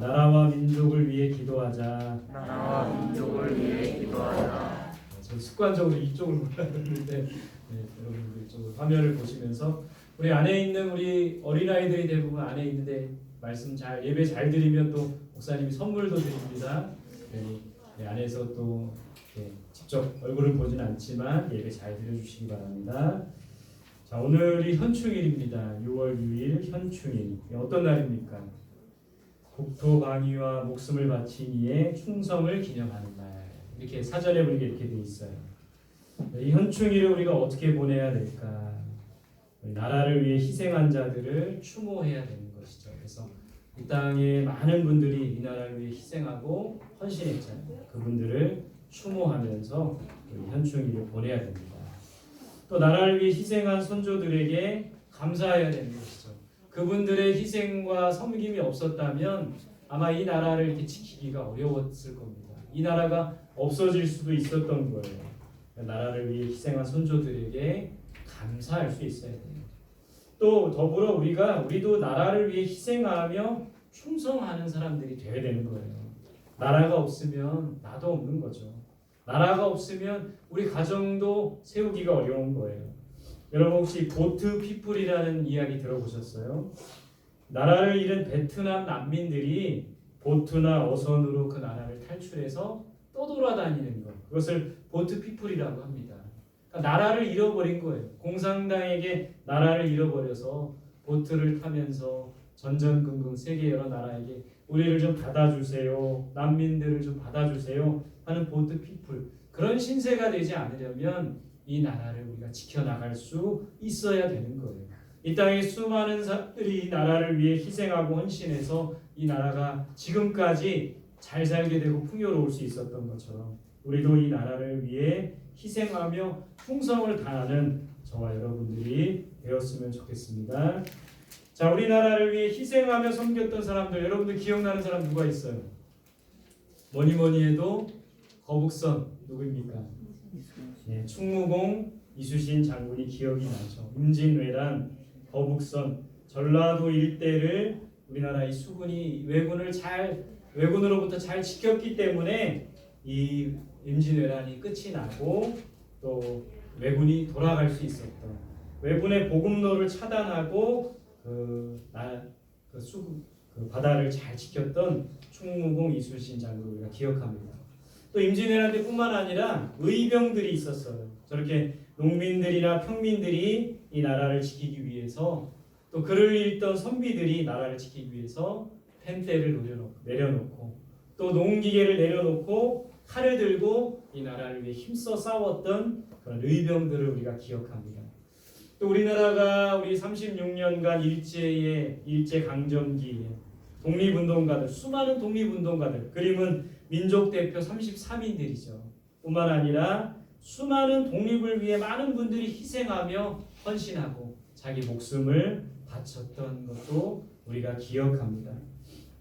나라와 민족을 위해 기도하자. 나라와 민족을 위해 기도하자. 저 습관적으로 이쪽을 몰랐는데 여러분들 이쪽으로 화면을 보시면서 우리 안에 있는 우리 어린아이들이 대부분 안에 있는데 말씀 잘 예배 잘 드리면 또 목사님이 선물도 드립니다. 안에서 또 직접 얼굴을 보진 않지만 예배 잘 드려주시기 바랍니다. 자, 오늘이 현충일입니다. 6월 6일 현충일. 어떤 날입니까? 국토 방위와 목숨을 바친 이의 충성을 기념하는 날. 이렇게 사전에 보니까 이렇게 돼 있어요. 이 현충일을 우리가 어떻게 보내야 될까? 나라를 위해 희생한 자들을 추모해야 되는 것이죠. 그래서 이 땅에 많은 분들이 이 나라를 위해 희생하고 헌신했잖아요. 그분들을 추모하면서 우리 현충일을 보내야 됩니다. 또 나라를 위해 희생한 선조들에게 감사해야 되는 것이죠. 그분들의 희생과 섬김이 없었다면 아마 이 나라를 이렇게 지키기가 어려웠을 겁니다. 이 나라가 없어질 수도 있었던 거예요. 나라를 위해 희생한 선조들에게 감사할 수 있어야 돼요. 또 더불어 우리도 나라를 위해 희생하며 충성하는 사람들이 되어야 되는 거예요. 나라가 없으면 나도 없는 거죠. 나라가 없으면 우리 가정도 세우기가 어려운 거예요. 여러분 혹시 보트 피플이라는 이야기 들어보셨어요? 나라를 잃은 베트남 난민들이 보트나 어선으로 그 나라를 탈출해서 떠돌아다니는 것, 그것을 보트 피플이라고 합니다. 그러니까 나라를 잃어버린 거예요. 공산당에게 나라를 잃어버려서 보트를 타면서 전전긍긍 세계 여러 나라에게 우리를 좀 받아주세요, 난민들을 좀 받아주세요 하는 보트 피플, 그런 신세가 되지 않으려면 이 나라를 우리가 지켜나갈 수 있어야 되는 거예요. 이 땅에 수많은 사람들이 이 나라를 위해 희생하고 헌신해서 이 나라가 지금까지 잘 살게 되고 풍요로울 수 있었던 것처럼 우리도 이 나라를 위해 희생하며 충성을 다하는 저와 여러분들이 되었으면 좋겠습니다. 자, 우리나라를 위해 희생하며 섬겼던 사람들, 여러분들 기억나는 사람 누가 있어요? 뭐니 해도 거북선 누구입니까? 충무공 이수신 장군이 기억이 나죠. 임진왜란, 거북선, 전라도 일대를 우리나라의 수군이 왜군으로부터 잘 지켰기 때문에 이 임진왜란이 끝이 나고 또 왜군이 돌아갈 수 있었던, 왜군의 보급로를 차단하고 바다를 잘 지켰던 충무공 이순신 장군을 우리가 기억합니다. 또 임진왜란 때뿐만 아니라 의병들이 있었어요. 저렇게 농민들이나 평민들이 이 나라를 지키기 위해서, 또 글을 읽던 선비들이 나라를 지키기 위해서 펜대를 내려놓고 또 농기계를 내려놓고 칼을 들고 이 나라를 위해 힘써 싸웠던 그런 의병들을 우리가 기억합니다. 또 우리나라가 우리 36년간 일제강점기에 독립운동가들, 수많은 독립운동가들, 그림은 민족대표 33인들이죠. 뿐만 아니라 수많은 독립을 위해 많은 분들이 희생하며 헌신하고 자기 목숨을 바쳤던 것도 우리가 기억합니다.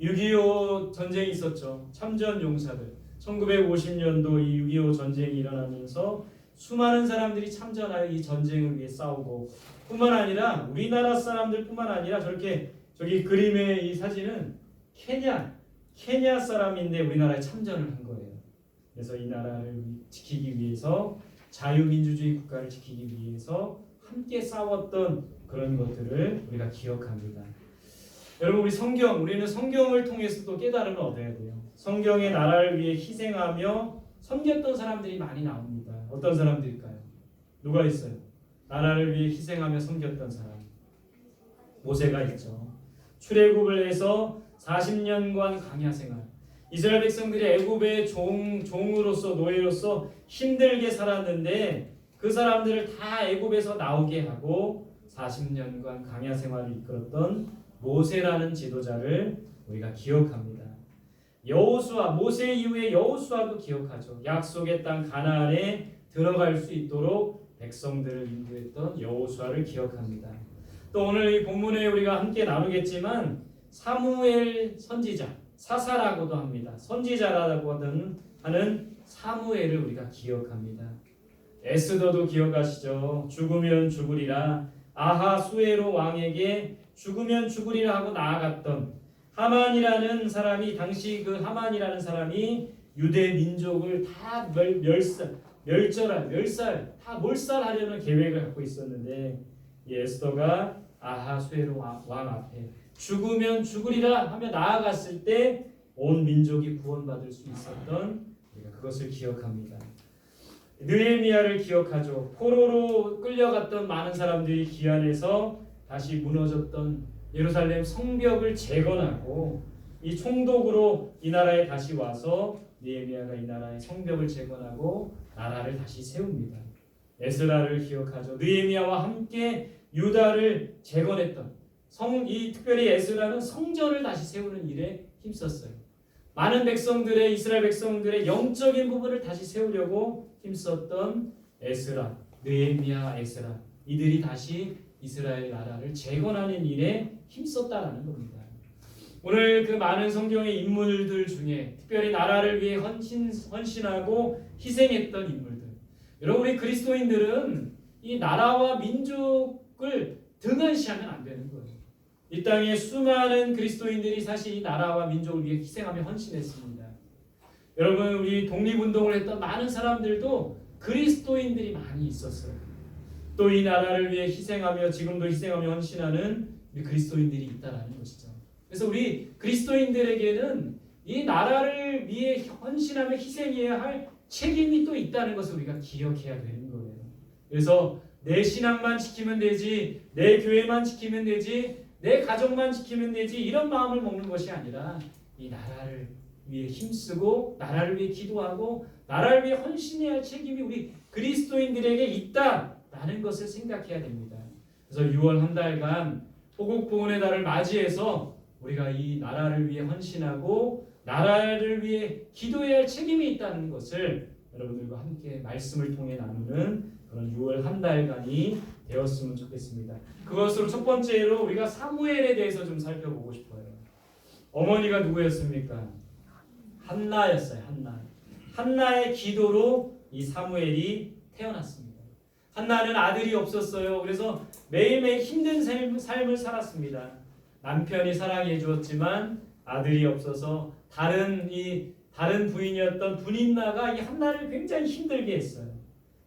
6.25 전쟁이 있었죠. 참전용사들. 1950년도 이 6.25 전쟁이 일어나면서 수많은 사람들이 참전하여 이 전쟁을 위해 싸우고, 뿐만 아니라 우리나라 사람들뿐만 아니라 저기 그림의 이 사진은 케냐 사람인데 우리나라에 참전을 한 거예요. 그래서 이 나라를 지키기 위해서, 자유민주주의 국가를 지키기 위해서 함께 싸웠던 그런 것들을 우리가 기억합니다. 여러분, 우리는 성경을 통해서도 깨달음을 얻어야 돼요. 성경의 나라를 위해 희생하며 섬겼던 사람들이 많이 나옵니다. 어떤 사람들일까요? 누가 있어요? 나라를 위해 희생하며 섬겼던 사람. 모세가 있죠. 출애굽을 해서 40년간 광야 생활. 이스라엘 백성들이 애굽의 종으로서, 노예로서 힘들게 살았는데 그 사람들을 다 애굽에서 나오게 하고 40년간 광야 생활을 이끌었던 모세라는 지도자를 우리가 기억합니다. 모세 이후에 여호수아도 기억하죠. 약속의 땅 가나안에 들어갈 수 있도록 백성들을 인도했던 여호수아를 기억합니다. 또 오늘 이 본문에 우리가 함께 나누겠지만 사무엘 선지자, 사사라고도 합니다. 선지자라고 하는 사무엘을 우리가 기억합니다. 에스더도 기억하시죠? 죽으면 죽으리라, 아하수에로 왕에게 죽으면 죽으리라 하고 나아갔던 하만이라는 사람이 당시 그 하만이라는 사람이 유대 민족을 다 멸살 다 몰살하려는 계획을 갖고 있었는데 이 에스더가 아하수에로 왕 앞에 죽으면 죽으리라 하며 나아갔을 때 온 민족이 구원받을 수 있었던 우리가 그것을 기억합니다. 느헤미야를 기억하죠. 포로로 끌려갔던 많은 사람들이 기안에서 다시 무너졌던 예루살렘 성벽을 재건하고 이 총독으로 이 나라에 다시 와서 느헤미야가 이 나라의 성벽을 재건하고 나라를 다시 세웁니다. 에스라를 기억하죠. 느헤미야와 함께 유다를 재건했던 이 특별히 에스라는 성전을 다시 세우는 일에 힘썼어요. 많은 백성들의 이스라엘 백성들의 영적인 부분을 다시 세우려고 힘썼던 에스라, 느헤미야, 에스라 이들이 다시 이스라엘 나라를 재건하는 일에 힘썼다라는 겁니다. 오늘 그 많은 성경의 인물들 중에 특별히 나라를 위해 헌신하고 희생했던 인물들. 여러분 우리 그리스도인들은 이 나라와 민족을 등한시하면 안 되는 거예요. 이 땅에 수많은 그리스도인들이 사실 이 나라와 민족을 위해 희생하며 헌신했습니다. 여러분 우리 독립운동을 했던 많은 사람들도 그리스도인들이 많이 있었어요. 또 이 나라를 위해 희생하며 지금도 희생하며 헌신하는 우리 그리스도인들이 있다라는 것이죠. 그래서 우리 그리스도인들에게는 이 나라를 위해 헌신하며 희생해야 할 책임이 또 있다는 것을 우리가 기억해야 되는 거예요. 그래서 내 신앙만 지키면 되지, 내 교회만 지키면 되지, 내 가족만 지키면 되지 이런 마음을 먹는 것이 아니라 이 나라를 위해 힘쓰고 나라를 위해 기도하고 나라를 위해 헌신해야 할 책임이 우리 그리스도인들에게 있다라는 것을 생각해야 됩니다. 그래서 6월 한 달간 호국보훈의 달을 맞이해서 우리가 이 나라를 위해 헌신하고 나라를 위해 기도해야 할 책임이 있다는 것을 여러분들과 함께 말씀을 통해 나누는 그런 6월 한 달간이 되었으면 좋겠습니다. 그것으로 첫 번째로 우리가 사무엘에 대해서 좀 살펴보고 싶어요. 어머니가 누구였습니까? 한나였어요. 한나의 기도로 이 사무엘이 태어났습니다. 한나는 아들이 없었어요. 그래서 매일매일 힘든 삶을 살았습니다. 남편이 사랑해 주었지만 아들이 없어서 다른 부인이었던 분인나가 이 한나를 굉장히 힘들게 했어요.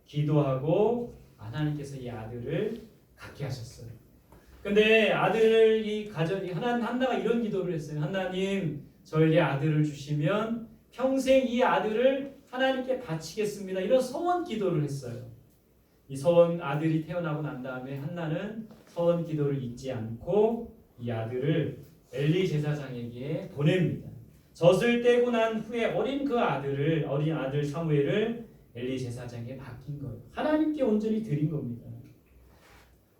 기도하고 하나님께서 이 아들을 갖게 하셨어요. 근데 한나가 이런 기도를 했어요. 하나님, 저에게 아들을 주시면 평생 이 아들을 하나님께 바치겠습니다. 이런 서원 기도를 했어요. 이 서원 아들이 태어나고 난 다음에 한나는 서원 기도를 잊지 않고 이 아들을 엘리 제사장에게 보냅니다. 젖을 떼고 난 후에 어린 아들 사무엘을 엘리 제사장에게 맡긴 거예요. 하나님께 온전히 드린 겁니다.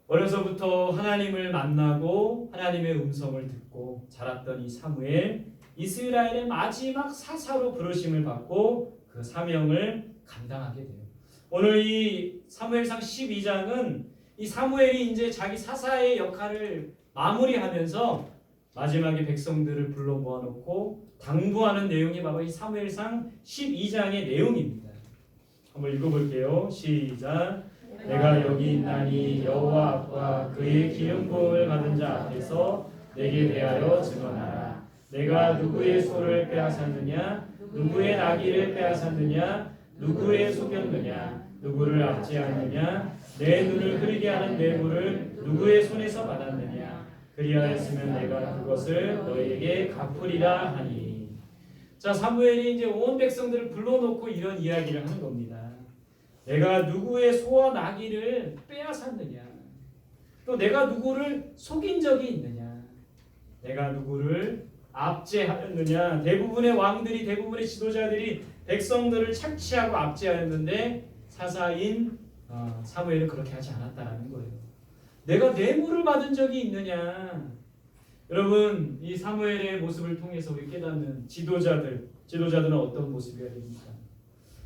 어려서부터 하나님을 만나고 하나님의 음성을 듣고 자랐던 이 사무엘, 이스라엘의 마지막 사사로 부르심을 받고 그 사명을 감당하게 돼요. 오늘 이 사무엘상 12장은 이 사무엘이 이제 자기 사사의 역할을 마무리하면서 마지막에 백성들을 불러 모아놓고 당부하는 내용이 바로 이 사무엘상 12장의 내용입니다. 한번 읽어볼게요. 시작. 내가 여기 있나니 여호와 앞과 그의 기름 부음을 받은 자 앞에서 내게 대하여 증언하라. 내가 누구의 소를 빼앗았느냐, 누구의 나귀를 빼앗았느냐, 누구의 속였느냐, 누구를 압제하느냐, 내 눈을 흐리게 하는 뇌물을 누구의 손에서 받았느냐. 그리하였으면 내가 그것을 너희에게 갚으리라 하니. 자, 사무엘이 이제 온 백성들을 불러놓고 이런 이야기를 하는 겁니다. 내가 누구의 소와 나귀를 빼앗았느냐, 또 내가 누구를 속인 적이 있느냐, 내가 누구를 압제하였느냐. 대부분의 왕들이, 대부분의 지도자들이 백성들을 착취하고 압제하였는데 사사인 사무엘은 그렇게 하지 않았다라는 거예요. 내가 뇌물을 받은 적이 있느냐. 여러분, 이 사무엘의 모습을 통해서 우리 깨닫는 지도자들은 어떤 모습이어야 됩니까?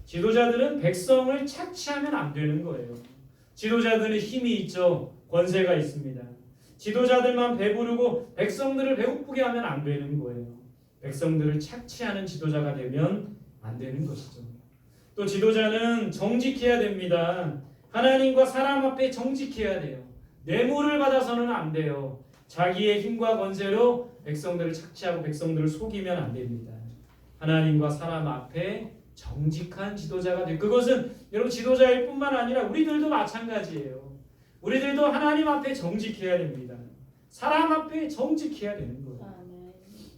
지도자들은 백성을 착취하면 안 되는 거예요. 지도자들은 힘이 있죠. 권세가 있습니다. 지도자들만 배부르고 백성들을 배고프게 하면 안 되는 거예요. 백성들을 착취하는 지도자가 되면 안 되는 것이죠. 또 지도자는 정직해야 됩니다. 하나님과 사람 앞에 정직해야 돼요. 뇌물을 받아서는 안 돼요. 자기의 힘과 권세로 백성들을 착취하고 백성들을 속이면 안 됩니다. 하나님과 사람 앞에 정직한 지도자가 돼. 그것은 여러분 지도자일 뿐만 아니라 우리들도 마찬가지예요. 우리들도 하나님 앞에 정직해야 됩니다. 사람 앞에 정직해야 되는 거예요.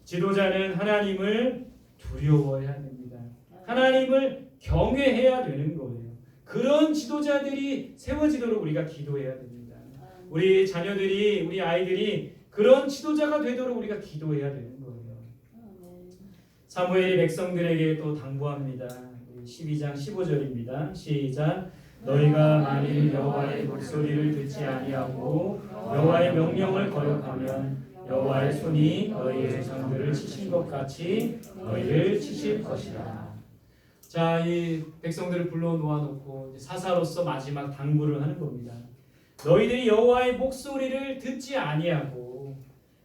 지도자는 하나님을 두려워해야 됩니다. 하나님을 경외해야 되는 거예요. 그런 지도자들이 세워지도록 우리가 기도해야 됩니다. 우리 자녀들이, 우리 아이들이 그런 지도자가 되도록 우리가 기도해야 되는 거예요. 사무엘이 백성들에게 또 당부합니다. 12장 15절입니다. 시작. 너희가 만일 여호와의 목소리를 듣지 아니하고 여호와의 명령을 거역하면 여호와의 손이 너희의 전들을 치신 것 같이 너희를 치실 것이라. 자, 이 백성들을 불러 놓아놓고 사사로서 마지막 당부를 하는 겁니다. 너희들이 여호와의 목소리를 듣지 아니하고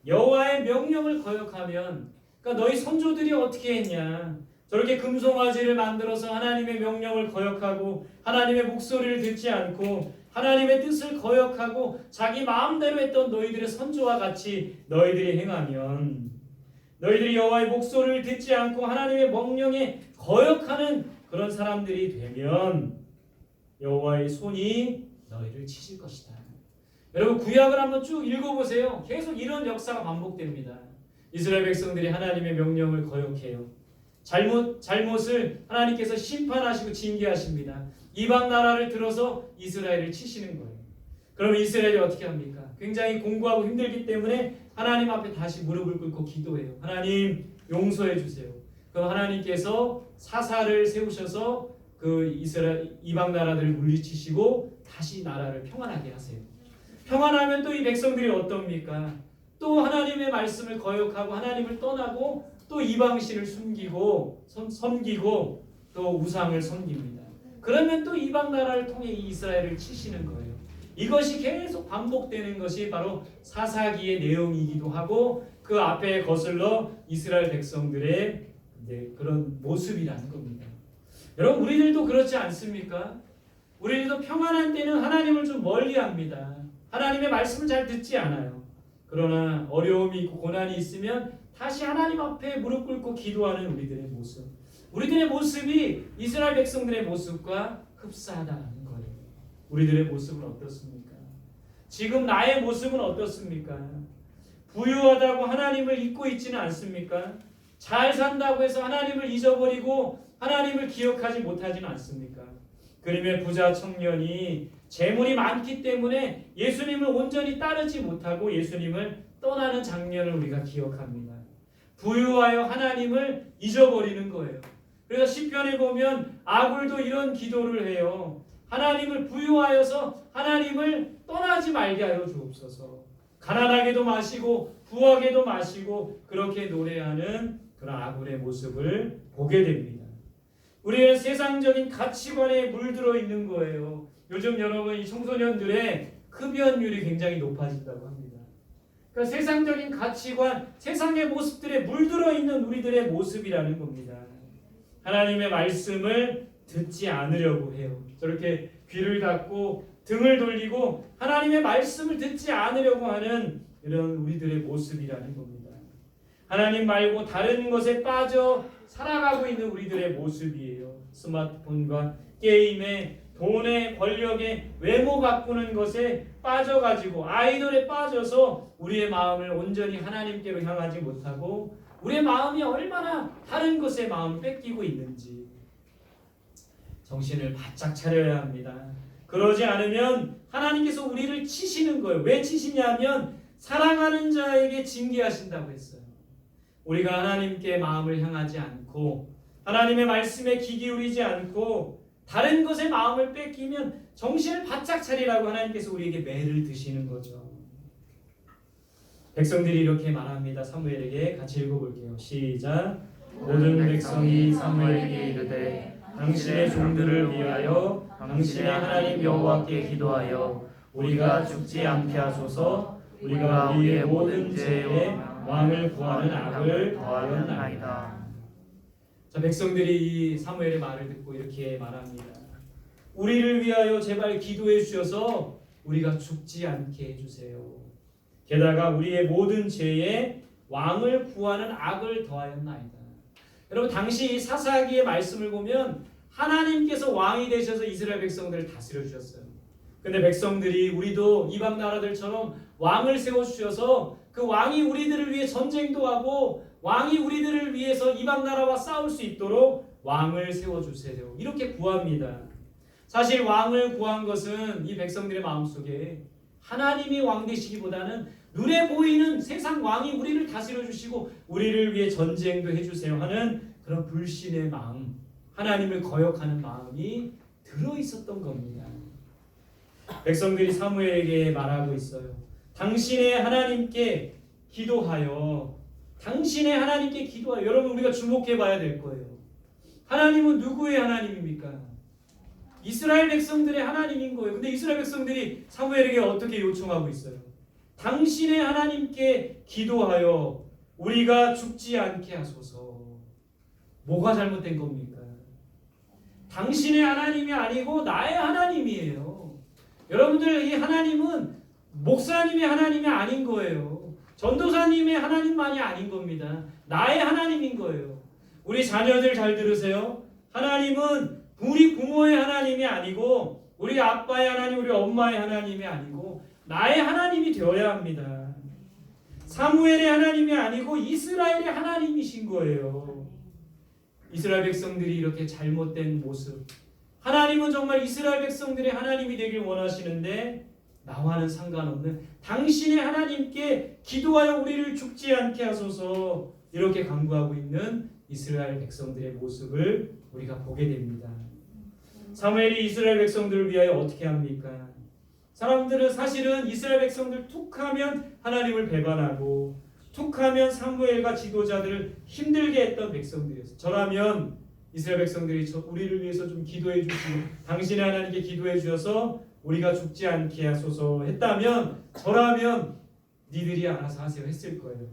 여호와의 명령을 거역하면, 그러니까 너희 선조들이 어떻게 했냐? 저렇게 금송아지를 만들어서 하나님의 명령을 거역하고 하나님의 목소리를 듣지 않고 하나님의 뜻을 거역하고 자기 마음대로 했던 너희들의 선조와 같이 너희들이 행하면, 너희들이 여호와의 목소리를 듣지 않고 하나님의 명령에 거역하는 그런 사람들이 되면 여호와의 손이 너희를 치실 것이다. 여러분 구약을 한번 쭉 읽어보세요. 계속 이런 역사가 반복됩니다. 이스라엘 백성들이 하나님의 명령을 거역해요. 잘못을 하나님께서 심판하시고 징계하십니다. 이방 나라를 들어서 이스라엘을 치시는 거예요. 그러면 이스라엘이 어떻게 합니까? 굉장히 공고하고 힘들기 때문에 하나님 앞에 다시 무릎을 꿇고 기도해요. 하나님 용서해 주세요. 그럼 하나님께서 사사를 세우셔서 그 이스라엘 이방 나라들을 물리치시고 다시 나라를 평안하게 하세요. 평안하면 또 이 백성들이 어떻습니까? 또 하나님의 말씀을 거역하고 하나님을 떠나고 또 이방신을 섬기고 또 우상을 섬깁니다. 그러면 또 이방 나라를 통해 이스라엘을 치시는 거예요. 이것이 계속 반복되는 것이 바로 사사기의 내용이기도 하고 그 앞에 거슬러 이스라엘 백성들의 그런 모습이라는 겁니다. 여러분 우리들도 그렇지 않습니까? 우리들도 평안한 때는 하나님을 좀 멀리합니다. 하나님의 말씀을 잘 듣지 않아요. 그러나 어려움이 있고 고난이 있으면 다시 하나님 앞에 무릎 꿇고 기도하는 우리들의 모습. 우리들의 모습이 이스라엘 백성들의 모습과 흡사하다는 거예요. 우리들의 모습은 어떻습니까? 지금 나의 모습은 어떻습니까? 부유하다고 하나님을 잊고 있지는 않습니까? 잘 산다고 해서 하나님을 잊어버리고 하나님을 기억하지 못하지는 않습니까? 그림의 부자 청년이 재물이 많기 때문에 예수님을 온전히 따르지 못하고 예수님을 떠나는 장면을 우리가 기억합니다. 부유하여 하나님을 잊어버리는 거예요. 그래서 시편에 보면 아굴도 이런 기도를 해요. 하나님을 부유하여서 하나님을 떠나지 말게 하여 주옵소서. 가난하게도 마시고 부하게도 마시고 그렇게 노래하는 그런 아굴의 모습을 보게 됩니다. 우리는 세상적인 가치관에 물들어 있는 거예요. 요즘 여러분 이 청소년들의 흡연율이 굉장히 높아진다고 합니다. 그러니까 세상적인 가치관, 세상의 모습들에 물들어 있는 우리들의 모습이라는 겁니다. 하나님의 말씀을 듣지 않으려고 해요. 저렇게 귀를 닫고 등을 돌리고 하나님의 말씀을 듣지 않으려고 하는 이런 우리들의 모습이라는 겁니다. 하나님 말고 다른 것에 빠져 살아가고 있는 우리들의 모습이에요. 스마트폰과 게임에, 돈에, 권력에, 외모 가꾸는 것에 빠져가지고 아이돌에 빠져서 우리의 마음을 온전히 하나님께로 향하지 못하고 우리의 마음이 얼마나 다른 것에 마음을 뺏기고 있는지 정신을 바짝 차려야 합니다. 그러지 않으면 하나님께서 우리를 치시는 거예요. 왜 치시냐면 사랑하는 자에게 징계하신다고 했어요. 우리가 하나님께 마음을 향하지 않고 하나님의 말씀에 귀 기울이지 않고 다른 것에 마음을 뺏기면 정신을 바짝 차리라고 하나님께서 우리에게 매를 드시는 거죠. 백성들이 이렇게 말합니다. 사무엘에게 같이 읽어볼게요. 시작. 모든 백성이 사무엘에게 이르되 당신의 종들을 위하여 당신의 하나님 여호와께 기도하여 우리가 죽지 않게 하소서. 우리가 우리의 모든 죄에 왕을 구하는 악을 더하였나이다. 자, 백성들이 이 사무엘의 말을 듣고 이렇게 말합니다. 우리를 위하여 제발 기도해 주셔서 우리가 죽지 않게 해주세요. 게다가 우리의 모든 죄에 왕을 구하는 악을 더하였나이다. 여러분 당시 사사기의 말씀을 보면 하나님께서 왕이 되셔서 이스라엘 백성들을 다스려 주셨어요. 근데 백성들이 우리도 이방 나라들처럼 왕을 세워 주셔서 그 왕이 우리들을 위해 전쟁도 하고 왕이 우리들을 위해서 이방 나라와 싸울 수 있도록 왕을 세워 주세요. 이렇게 구합니다. 사실 왕을 구한 것은 이 백성들의 마음속에 하나님이 왕 되시기보다는 눈에 보이는 세상 왕이 우리를 다스려 주시고 우리를 위해 전쟁도 해주세요 하는 그런 불신의 마음, 하나님을 거역하는 마음이 들어있었던 겁니다. 백성들이 사무엘에게 말하고 있어요. 당신의 하나님께 기도하여, 당신의 하나님께 기도하여. 여러분 우리가 주목해 봐야 될 거예요. 하나님은 누구의 하나님입니까? 이스라엘 백성들의 하나님인 거예요. 근데 이스라엘 백성들이 사무엘에게 어떻게 요청하고 있어요? 당신의 하나님께 기도하여 우리가 죽지 않게 하소서. 뭐가 잘못된 겁니까? 당신의 하나님이 아니고 나의 하나님이에요. 여러분들 이 하나님은 목사님의 하나님이 아닌 거예요. 전도사님의 하나님만이 아닌 겁니다. 나의 하나님인 거예요. 우리 자녀들 잘 들으세요. 하나님은 우리 부모의 하나님이 아니고 우리 아빠의 하나님, 우리 엄마의 하나님이 아니고 나의 하나님이 되어야 합니다. 사무엘의 하나님이 아니고 이스라엘의 하나님이신 거예요. 이스라엘 백성들이 이렇게 잘못된 모습, 하나님은 정말 이스라엘 백성들의 하나님이 되길 원하시는데 나와는 상관없는 당신의 하나님께 기도하여 우리를 죽지 않게 하소서, 이렇게 간구하고 있는 이스라엘 백성들의 모습을 우리가 보게 됩니다. 사무엘이 이스라엘 백성들을 위하여 어떻게 합니까? 사람들은 사실은 이스라엘 백성들 툭하면 하나님을 배반하고 툭하면 사무엘과 지도자들을 힘들게 했던 백성들이었어요. 저라면 이스라엘 백성들이 우리를 위해서 좀 기도해 주시고 당신의 하나님께 기도해 주셔서 우리가 죽지 않게 하소서 했다면 저라면 니들이 알아서 하세요 했을 거예요.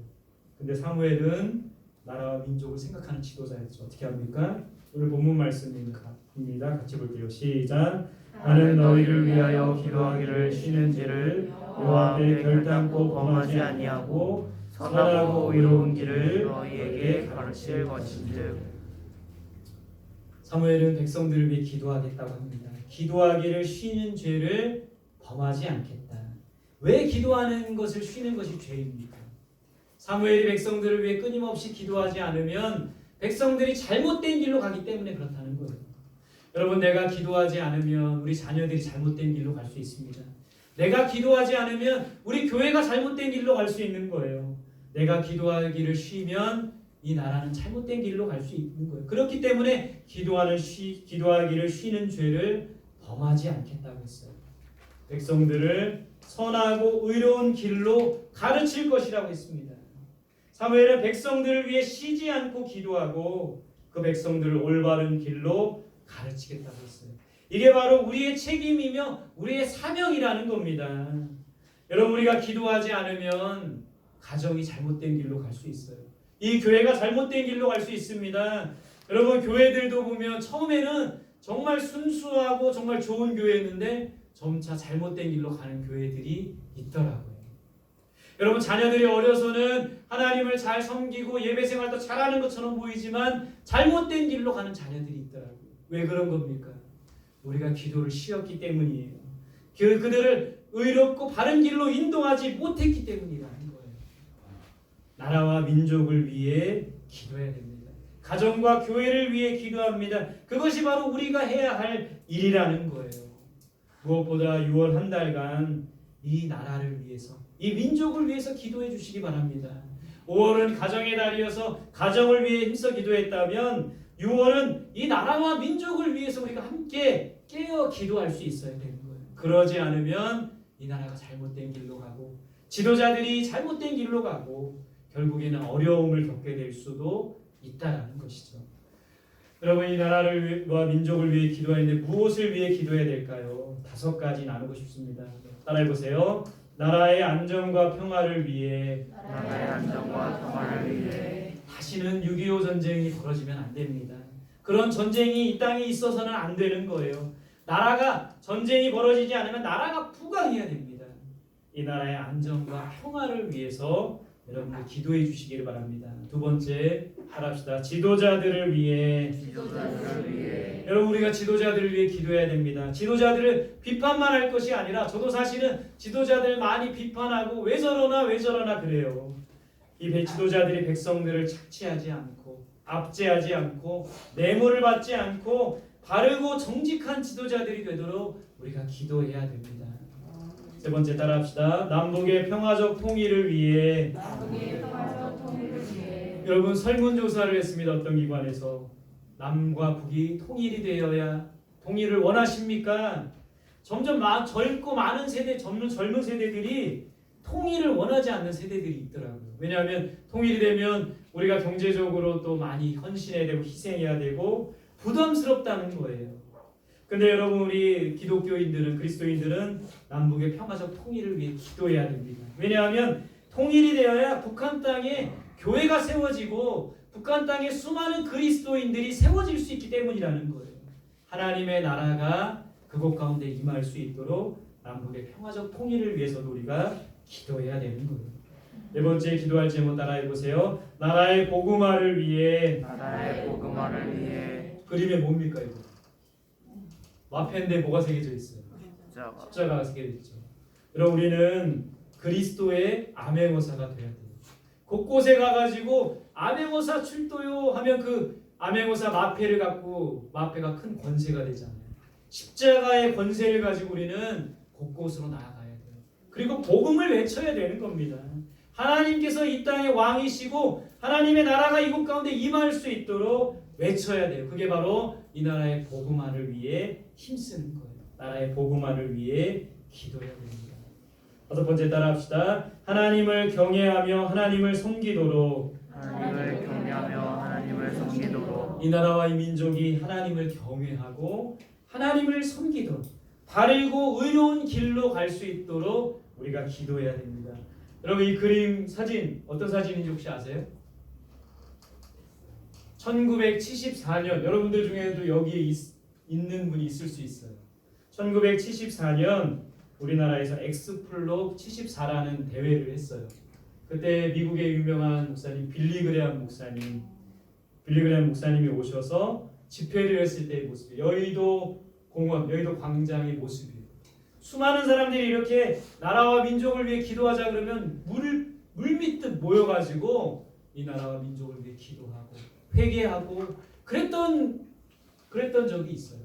근데 사무엘은 나라와 민족을 생각하는 지도자였죠. 어떻게 합니까? 오늘 본문 말씀입니다. 같이 볼게요. 시작. 나는 너희를 위하여 기도하기를 쉬는지를 여호와 앞에 결단코 범하지 아니하고 선하고 의로운 길을 너희에게 가르칠 것인즉. 사무엘은 백성들을 위해 기도하겠다고 합니다. 기도하기를 쉬는 죄를 범하지 않겠다. 왜 기도하는 것을 쉬는 것이 죄입니까? 사무엘이 백성들을 위해 끊임없이 기도하지 않으면 백성들이 잘못된 길로 가기 때문에 그렇다는 거예요. 여러분, 내가 기도하지 않으면 우리 자녀들이 잘못된 길로 갈 수 있습니다. 내가 기도하지 않으면 우리 교회가 잘못된 길로 갈 수 있는 거예요. 내가 기도하기를 쉬면 이 나라는 잘못된 길로 갈 수 있는 거예요. 그렇기 때문에 기도하기를 쉬는 죄를 범하지 않겠다고 했어요. 백성들을 선하고 의로운 길로 가르칠 것이라고 했습니다. 사무엘은 백성들을 위해 쉬지 않고 기도하고 그 백성들을 올바른 길로 가르치겠다고 했어요. 이게 바로 우리의 책임이며 우리의 사명이라는 겁니다. 여러분, 우리가 기도하지 않으면 가정이 잘못된 길로 갈 수 있어요. 이 교회가 잘못된 길로 갈 수 있습니다. 여러분, 교회들도 보면 처음에는 정말 순수하고 정말 좋은 교회였는데 점차 잘못된 길로 가는 교회들이 있더라고요. 여러분, 자녀들이 어려서는 하나님을 잘 섬기고 예배 생활도 잘하는 것처럼 보이지만 잘못된 길로 가는 자녀들이 있더라고요. 왜 그런 겁니까? 우리가 기도를 쉬었기 때문이에요. 그들을 의롭고 바른 길로 인도하지 못했기 때문이라는 거예요. 나라와 민족을 위해 기도해야 됩니다. 가정과 교회를 위해 기도합니다. 그것이 바로 우리가 해야 할 일이라는 거예요. 무엇보다 6월 한 달간 이 나라를 위해서, 이 민족을 위해서 기도해 주시기 바랍니다. 5월은 가정의 달이어서 가정을 위해 힘써 기도했다면 6월은 이 나라와 민족을 위해서 우리가 함께 깨어 기도할 수 있어야 되는 거예요. 그러지 않으면 이 나라가 잘못된 길로 가고 지도자들이 잘못된 길로 가고 결국에는 어려움을 겪게 될 수도 있다라는 것이죠. 여러분, 이 나라와 민족을 위해 기도하는데 무엇을 위해 기도해야 될까요? 5가지 나누고 싶습니다. 따라해 보세요. 나라의 안정과 평화를 위해, 나라의 안정과 평화를 위해 다시는 6.25 전쟁이 벌어지면 안 됩니다. 그런 전쟁이 이 땅에 있어서는 안 되는 거예요. 나라가 전쟁이 벌어지지 않으면 나라가 부강해야 됩니다. 이 나라의 안정과 평화를 위해서 여러분들 기도해 주시기를 바랍니다. 두 번째 따라합시다. 지도자들을 위해. 여러분 우리가 지도자들을 위해 기도해야 됩니다. 지도자들을 비판만 할 것이 아니라 저도 사실은 지도자들 많이 비판하고 왜 저러나 그래요. 이 지도자들이 백성들을 착취하지 않고 압제하지 않고 뇌물을 받지 않고 바르고 정직한 지도자들이 되도록 우리가 기도해야 됩니다. 세 번째 따라합시다. 남북의 평화적 통일을 위해. 여러분 설문조사를 했습니다. 어떤 기관에서 남과 북이 통일이 되어야 통일을 원하십니까? 점점 젊고 많은 세대, 젊은 세대들이 통일을 원하지 않는 세대들이 있더라고요. 왜냐하면 통일이 되면 우리가 경제적으로 또 많이 헌신해야 되고 희생해야 되고 부담스럽다는 거예요. 근데 여러분 우리 기독교인들은 그리스도인들은 남북의 평화적 통일을 위해 기도해야 됩니다. 왜냐하면 통일이 되어야 북한 땅에 교회가 세워지고 북한 땅에 수많은 그리스도인들이 세워질 수 있기 때문이라는 거예요. 하나님의 나라가 그곳 가운데 임할 수 있도록 남북의 평화적 통일을 위해서도 우리가 기도해야 되는 거예요. 네 번째 기도할 제목 따라해 보세요. 나라의 복음화를 위해. 그림에 뭡니까 이거? 마패인데 뭐가 새겨져 있어요? 십자가가 새겨져 있죠. 여러분 우리는 그리스도의 암행어사가 되어야 돼요. 곳곳에 가가지고 암행어사 출도요 하면 그 암행어사 마패를 갖고 마패가 큰 권세가 되잖아요. 십자가의 권세를 가지고 우리는 곳곳으로 나아가야 돼요. 그리고 복음을 외쳐야 되는 겁니다. 하나님께서 이 땅의 왕이시고 하나님의 나라가 이곳 가운데 임할 수 있도록 외쳐야 돼요. 그게 바로 이 나라의 복음화를 위해 힘쓰는 거예요. 나라의 복음화를 위해 기도해야 됩니다. 다섯 번째 따라합시다. 하나님을 경외하며 하나님을 섬기도록. 이 나라와 이 민족이 하나님을 경외하고 하나님을 섬기도록 바르고 의로운 길로 갈 수 있도록 우리가 기도해야 됩니다. 여러분 이 그림 사진 어떤 사진인지 혹시 아세요? 1974년 여러분들 중에도 여기에 있는 분이 있을 수 있어요. 1974년 우리나라에서 엑스플로 74라는 대회를 했어요. 그때 미국의 유명한 목사님 빌리 그레함 목사님이 오셔서 집회를 했을 때의 모습, 여의도 공원, 여의도 광장의 모습이에요. 수많은 사람들이 이렇게 나라와 민족을 위해 기도하자 그러면 물 밑듯 모여가지고 이 나라와 민족을 위해 기도하고 회개하고 그랬던 적이 있어요.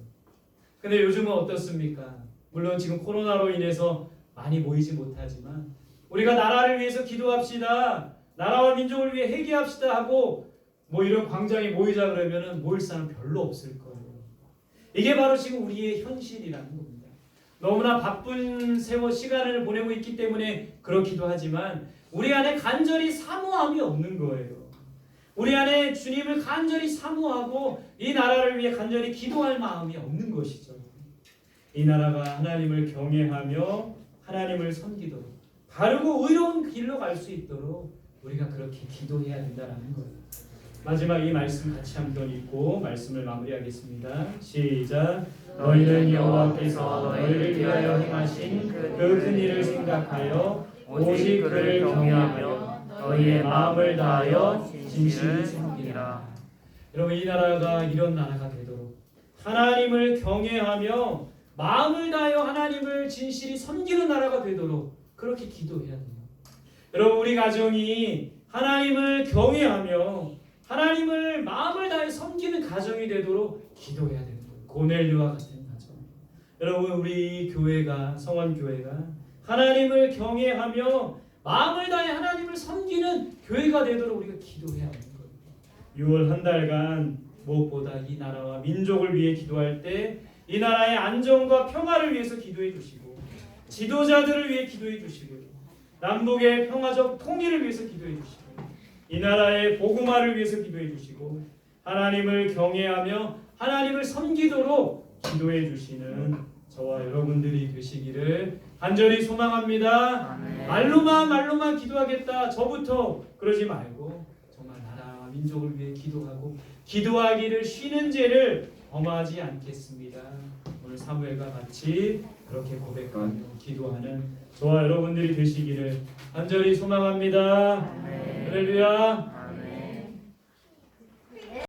근데 요즘은 어떻습니까? 물론 지금 코로나로 인해서 많이 모이지 못하지만 우리가 나라를 위해서 기도합시다. 나라와 민족을 위해 회개합시다 하고 뭐 이런 광장에 모이자 그러면은 모일 사람 별로 없을 거예요. 이게 바로 지금 우리의 현실이라는 겁니다. 너무나 바쁜 시간을 보내고 있기 때문에 그렇기도 하지만 우리 안에 간절히 사모함이 없는 거예요. 우리 안에 주님을 간절히 사모하고 이 나라를 위해 간절히 기도할 마음이 없는 것이죠. 이 나라가 하나님을 경외하며 하나님을 섬기도록 바르고 의로운 길로 갈 수 있도록 우리가 그렇게 기도해야 된다는 거예요. 마지막 이 말씀 같이 한번 읽고 말씀을 마무리하겠습니다. 시작. 너희는 여호와께서 너희를 위하여 행하신 그 큰 일을 생각하여 오직 그를 경외하며 너희의 마음을 다하여 진실을 섬기라. 여러분 이 나라가 이런 나라가 되도록 하나님을 경외하며 마음을 다하여 하나님을 진실히 섬기는 나라가 되도록 그렇게 기도해야 돼요. 여러분 우리 가정이 하나님을 경외하며 하나님을 마음을 다해 섬기는 가정이 되도록 기도해야 되는 거예요. 고넬료와 같은 가정. 여러분 우리 교회가 성원교회가 하나님을 경외하며 마음을 다해 하나님을 섬기는 교회가 되도록 우리가 기도해야 하는 거예요. 6월 한 달간 무엇보다 이 나라와 민족을 위해 기도할 때 이 나라의 안정과 평화를 위해서 기도해 주시고 지도자들을 위해 기도해 주시고 남북의 평화적 통일을 위해서 기도해 주시고 이 나라의 복음화를 위해서 기도해 주시고 하나님을 경외하며 하나님을 섬기도록 기도해 주시는 저와 여러분들이 되시기를 간절히 소망합니다. 아멘. 말로만 기도하겠다 저부터 그러지 말고 정말 나라와 민족을 위해 기도하고 기도하기를 쉬는 죄를 범하지 않겠습니다. 오늘 사무엘과 같이 그렇게 고백하고 기도하는 저와 여러분들이 되시기를 간절히 소망합니다. 할렐루야.